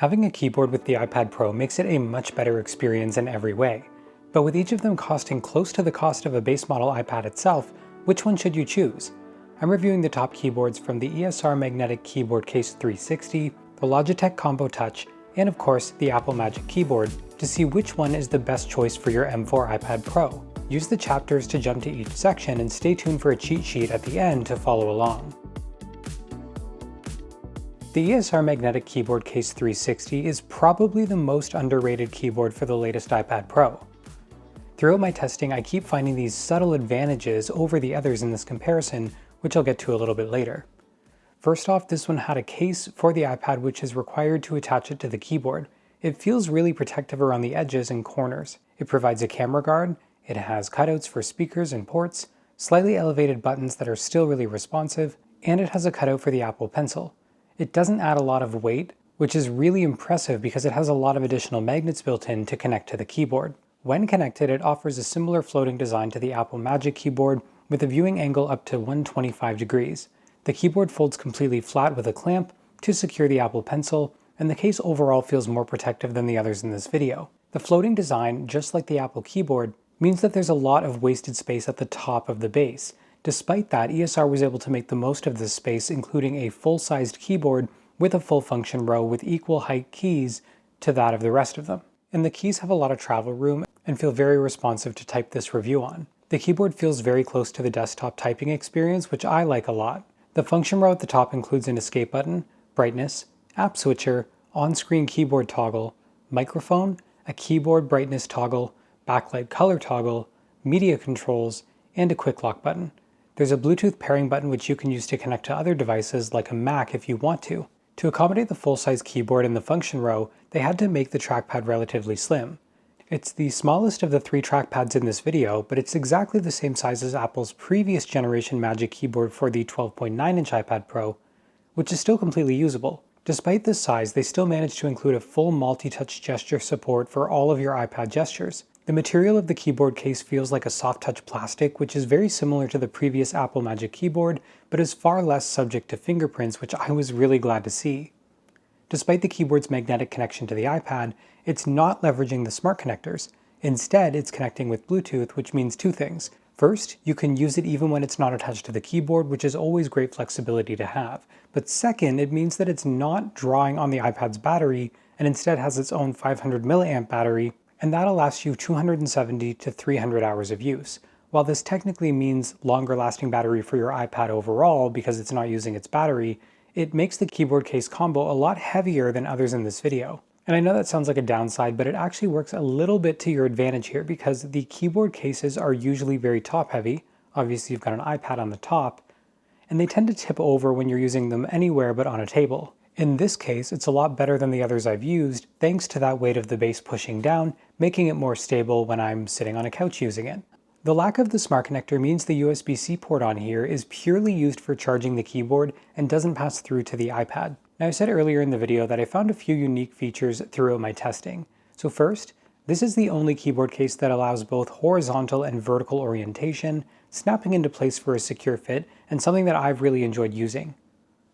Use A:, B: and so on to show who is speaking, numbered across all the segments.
A: Having a keyboard with the iPad Pro makes it a much better experience in every way. But with each of them costing close to the cost of a base model iPad itself, which one should you choose? I'm reviewing the top keyboards from the ESR Magnetic Keyboard Case 360, the Logitech Combo Touch, and of course the Apple Magic Keyboard to see which one is the best choice for your M4 iPad Pro. Use the chapters to jump to each section and stay tuned for a cheat sheet at the end to follow along. The ESR Magnetic Keyboard Case 360 is probably the most underrated keyboard for the latest iPad Pro. Throughout my testing, I keep finding these subtle advantages over the others in this comparison, which I'll get to a little bit later. First off, this one had a case for the iPad which is required to attach it to the keyboard. It feels really protective around the edges and corners. It provides a camera guard, it has cutouts for speakers and ports, slightly elevated buttons that are still really responsive, and it has a cutout for the Apple Pencil. It doesn't add a lot of weight, which is really impressive because it has a lot of additional magnets built in to connect to the keyboard. When connected, it offers a similar floating design to the Apple Magic Keyboard with a viewing angle up to 125 degrees. The keyboard folds completely flat with a clamp to secure the Apple Pencil, and the case overall feels more protective than the others in this video. The floating design, just like the Apple keyboard, means that there's a lot of wasted space at the top of the base. Despite that, ESR was able to make the most of this space, including a full-sized keyboard with a full function row with equal height keys to that of the rest of them. And the keys have a lot of travel room and feel very responsive to type this review on. The keyboard feels very close to the desktop typing experience, which I like a lot. The function row at the top includes an escape button, brightness, app switcher, on-screen keyboard toggle, microphone, a keyboard brightness toggle, backlight color toggle, media controls, and a quick lock button. There's a Bluetooth pairing button which you can use to connect to other devices like a Mac if you want to. To accommodate the full-size keyboard in the function row, they had to make the trackpad relatively slim. It's the smallest of the 3 trackpads in this video, but it's exactly the same size as Apple's previous generation Magic Keyboard for the 12.9-inch iPad Pro, which is still completely usable. Despite this size, they still managed to include a full multi-touch gesture support for all of your iPad gestures. The material of the keyboard case feels like a soft touch plastic, which is very similar to the previous Apple Magic Keyboard, but is far less subject to fingerprints, which I was really glad to see. Despite the keyboard's magnetic connection to the iPad, it's not leveraging the smart connectors. Instead, it's connecting with Bluetooth, which means 2 things. First, you can use it even when it's not attached to the keyboard, which is always great flexibility to have. But second, it means that it's not drawing on the iPad's battery and instead has its own 500 milliamp battery, and that'll last you 270 to 300 hours of use. While this technically means longer lasting battery for your iPad overall because it's not using its battery, it makes the keyboard case combo a lot heavier than others in this video. And I know that sounds like a downside, but it actually works a little bit to your advantage here because the keyboard cases are usually very top heavy. Obviously you've got an iPad on the top, and they tend to tip over when you're using them anywhere but on a table. In this case, it's a lot better than the others I've used, thanks to that weight of the base pushing down, making it more stable when I'm sitting on a couch using it. The lack of the smart connector means the USB-C port on here is purely used for charging the keyboard and doesn't pass through to the iPad. Now, I said earlier in the video that I found a few unique features throughout my testing. So first, this is the only keyboard case that allows both horizontal and vertical orientation, snapping into place for a secure fit, and something that I've really enjoyed using.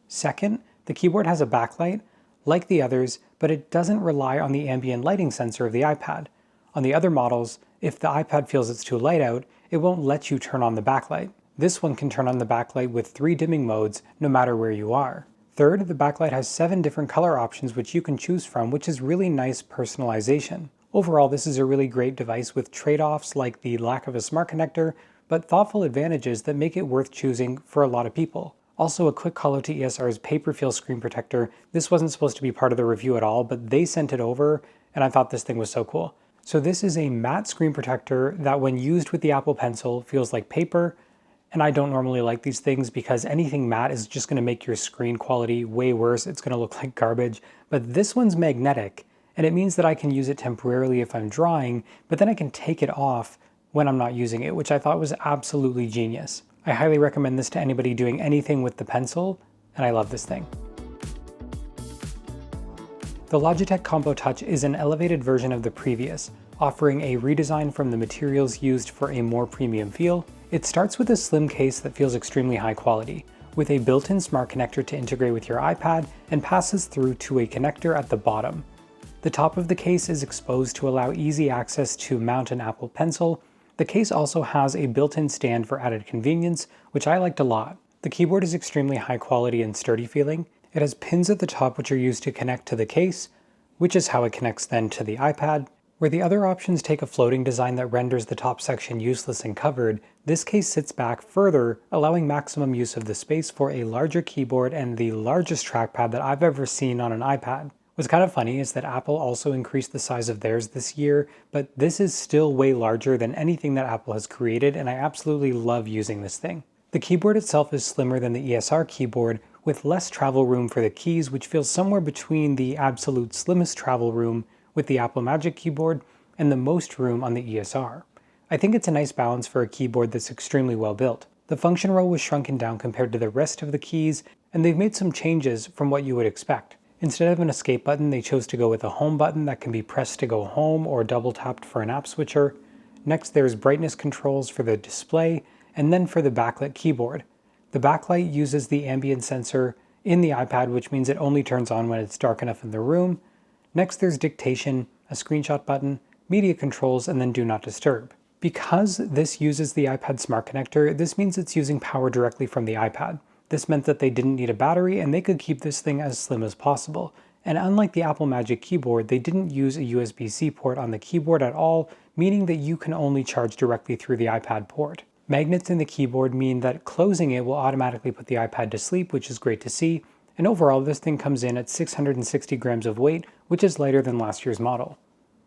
A: Second, the keyboard has a backlight, like the others, but it doesn't rely on the ambient lighting sensor of the iPad. On the other models, if the iPad feels it's too light out, it won't let you turn on the backlight. This one can turn on the backlight with 3 dimming modes, no matter where you are. Third, the backlight has 7 different color options which you can choose from, which is really nice personalization. Overall, this is a really great device with trade-offs like the lack of a smart connector, but thoughtful advantages that make it worth choosing for a lot of people. Also, a quick call out to ESR's Paperfeel screen protector. This wasn't supposed to be part of the review at all, but they sent it over, and I thought this thing was so cool. So this is a matte screen protector that when used with the Apple Pencil feels like paper, and I don't normally like these things because anything matte is just going to make your screen quality way worse. It's going to look like garbage, but this one's magnetic, and it means that I can use it temporarily if I'm drawing, but then I can take it off when I'm not using it, which I thought was absolutely genius. I highly recommend this to anybody doing anything with the pencil, and I love this thing. The Logitech Combo Touch is an elevated version of the previous, offering a redesign from the materials used for a more premium feel. It starts with a slim case that feels extremely high quality. with a built-in smart connector to integrate with your iPad and passes through to a connector at the bottom. The top of the case is exposed to allow easy access to mount an Apple Pencil. The case also has a built-in stand for added convenience, which I liked a lot. The keyboard is extremely high quality and sturdy feeling. It has pins at the top which are used to connect to the case, which is how it connects then to the iPad. Where the other options take a floating design that renders the top section useless and covered, this case sits back further, allowing maximum use of the space for a larger keyboard and the largest trackpad that I've ever seen on an iPad. What's kind of funny is that Apple also increased the size of theirs this year, but this is still way larger than anything that Apple has created, and I absolutely love using this thing. The keyboard itself is slimmer than the ESR keyboard, with less travel room for the keys, which feels somewhere between the absolute slimmest travel room with the Apple Magic Keyboard and the most room on the ESR. I think it's a nice balance for a keyboard that's extremely well built. The function row was shrunken down compared to the rest of the keys, and they've made some changes from what you would expect. Instead of an escape button, they chose to go with a home button that can be pressed to go home or double tapped for an app switcher. Next, there's brightness controls for the display, and then for the backlit keyboard. The backlight uses the ambient sensor in the iPad, which means it only turns on when it's dark enough in the room. Next, there's dictation, a screenshot button, media controls, and then do not disturb. Because this uses the iPad Smart Connector, this means it's using power directly from the iPad. This meant that they didn't need a battery and they could keep this thing as slim as possible. And unlike the Apple Magic Keyboard, they didn't use a USB-C port on the keyboard at all, meaning that you can only charge directly through the iPad port. Magnets in the keyboard mean that closing it will automatically put the iPad to sleep, which is great to see. And overall, this thing comes in at 660 grams of weight, which is lighter than last year's model.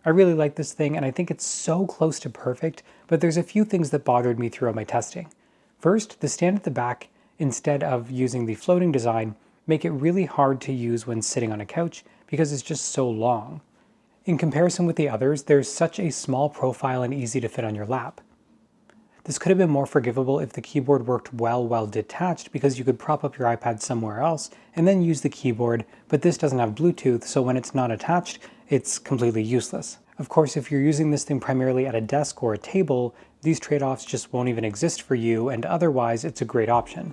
A: I really like this thing, and I think it's so close to perfect, but there's a few things that bothered me throughout my testing. First, the stand at the back, instead of using the floating design, make it really hard to use when sitting on a couch because it's just so long. In comparison with the others, there's such a small profile and easy to fit on your lap. This could have been more forgivable if the keyboard worked well while detached, because you could prop up your iPad somewhere else and then use the keyboard, but this doesn't have Bluetooth, so when it's not attached, it's completely useless. Of course, if you're using this thing primarily at a desk or a table, these trade-offs just won't even exist for you, and otherwise it's a great option.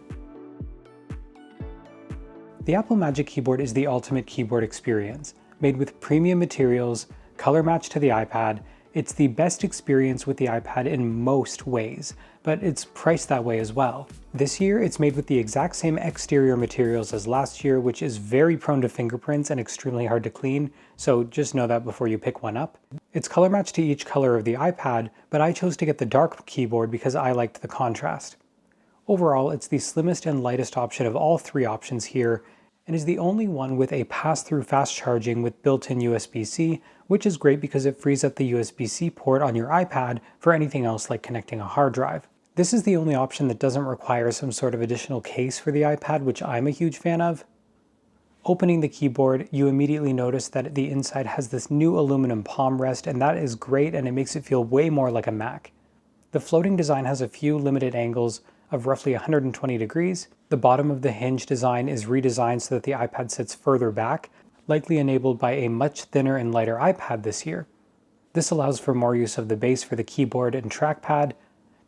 A: The Apple Magic Keyboard is the ultimate keyboard experience. Made with premium materials, color matched to the iPad, it's the best experience with the iPad in most ways, but it's priced that way as well. This year, it's made with the exact same exterior materials as last year, which is very prone to fingerprints and extremely hard to clean, so just know that before you pick one up. It's color matched to each color of the iPad, but I chose to get the dark keyboard because I liked the contrast. Overall, it's the slimmest and lightest option of all three options here, and is the only one with a pass-through fast charging with built-in USB-C, which is great because it frees up the USB-C port on your iPad for anything else like connecting a hard drive. This is the only option that doesn't require some sort of additional case for the iPad, which I'm a huge fan of. Opening the keyboard, you immediately notice that the inside has this new aluminum palm rest, and that is great, and it makes it feel way more like a Mac. The floating design has a few limited angles of roughly 120 degrees. The bottom of the hinge design is redesigned so that the iPad sits further back, likely enabled by a much thinner and lighter iPad this year. This allows for more use of the base for the keyboard and trackpad.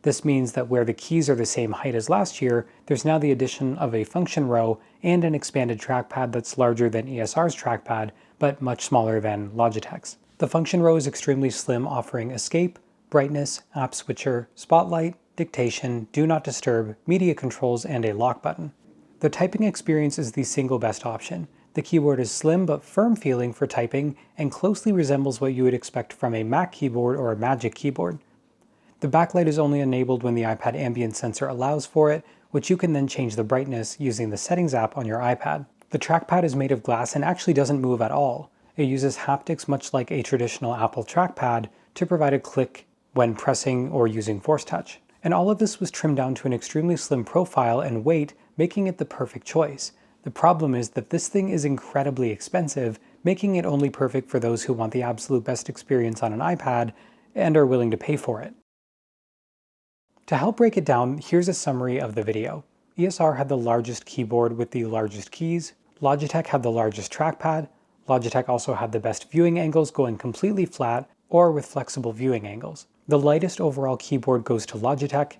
A: This means that where the keys are the same height as last year, there's now the addition of a function row and an expanded trackpad that's larger than ESR's trackpad, but much smaller than Logitech's. The function row is extremely slim, offering escape, brightness, app switcher, spotlight, dictation, do not disturb, media controls, and a lock button. The typing experience is the single best option. The keyboard is slim but firm feeling for typing and closely resembles what you would expect from a Mac keyboard or a Magic Keyboard. The backlight is only enabled when the iPad ambient sensor allows for it, which you can then change the brightness using the settings app on your iPad. The trackpad is made of glass and actually doesn't move at all. It uses haptics much like a traditional Apple trackpad to provide a click when pressing or using Force Touch. And all of this was trimmed down to an extremely slim profile and weight, making it the perfect choice. The problem is that this thing is incredibly expensive, making it only perfect for those who want the absolute best experience on an iPad and are willing to pay for it. To help break it down, here's a summary of the video. ESR had the largest keyboard with the largest keys, Logitech had the largest trackpad, Logitech also had the best viewing angles going completely flat or with flexible viewing angles. The lightest overall keyboard goes to Logitech.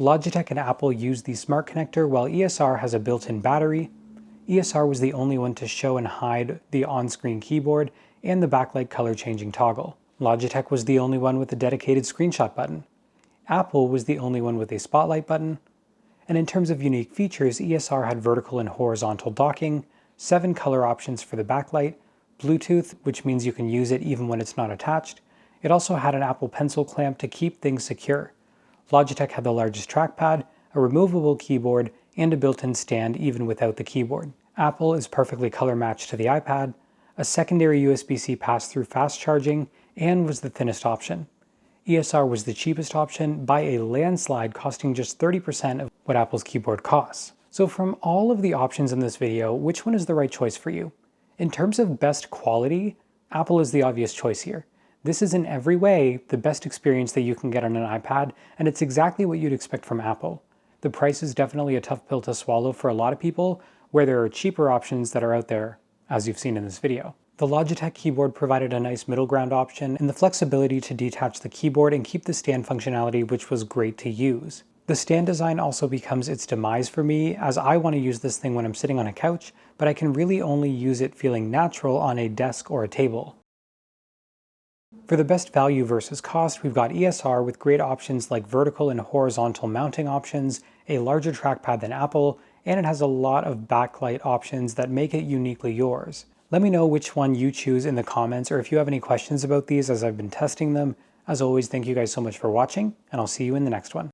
A: Logitech and Apple use the smart connector while ESR has a built-in battery. ESR was the only one to show and hide the on-screen keyboard and the backlight color changing toggle. Logitech was the only one with a dedicated screenshot button. Apple was the only one with a spotlight button. And in terms of unique features, ESR had vertical and horizontal docking, 7 color options for the backlight, Bluetooth, which means you can use it even when it's not attached. It also had an Apple Pencil clamp to keep things secure. Logitech had the largest trackpad, a removable keyboard, and a built-in stand even without the keyboard. Apple is perfectly color matched to the iPad, a secondary USB-C pass-through fast charging, and was the thinnest option. ESR was the cheapest option by a landslide, costing just 30% of what Apple's keyboard costs. So from all of the options in this video, which one is the right choice for you? In terms of best quality, Apple is the obvious choice here. This is in every way the best experience that you can get on an iPad, and it's exactly what you'd expect from Apple. The price is definitely a tough pill to swallow for a lot of people, where there are cheaper options that are out there, as you've seen in this video. The Logitech keyboard provided a nice middle ground option and the flexibility to detach the keyboard and keep the stand functionality, which was great to use. The stand design also becomes its demise for me, as I want to use this thing when I'm sitting on a couch, but I can really only use it feeling natural on a desk or a table. For the best value versus cost, we've got ESR with great options like vertical and horizontal mounting options, a larger trackpad than Apple, and it has a lot of backlight options that make it uniquely yours. Let me know which one you choose in the comments, or if you have any questions about these as I've been testing them. As always, thank you guys so much for watching, and I'll see you in the next one.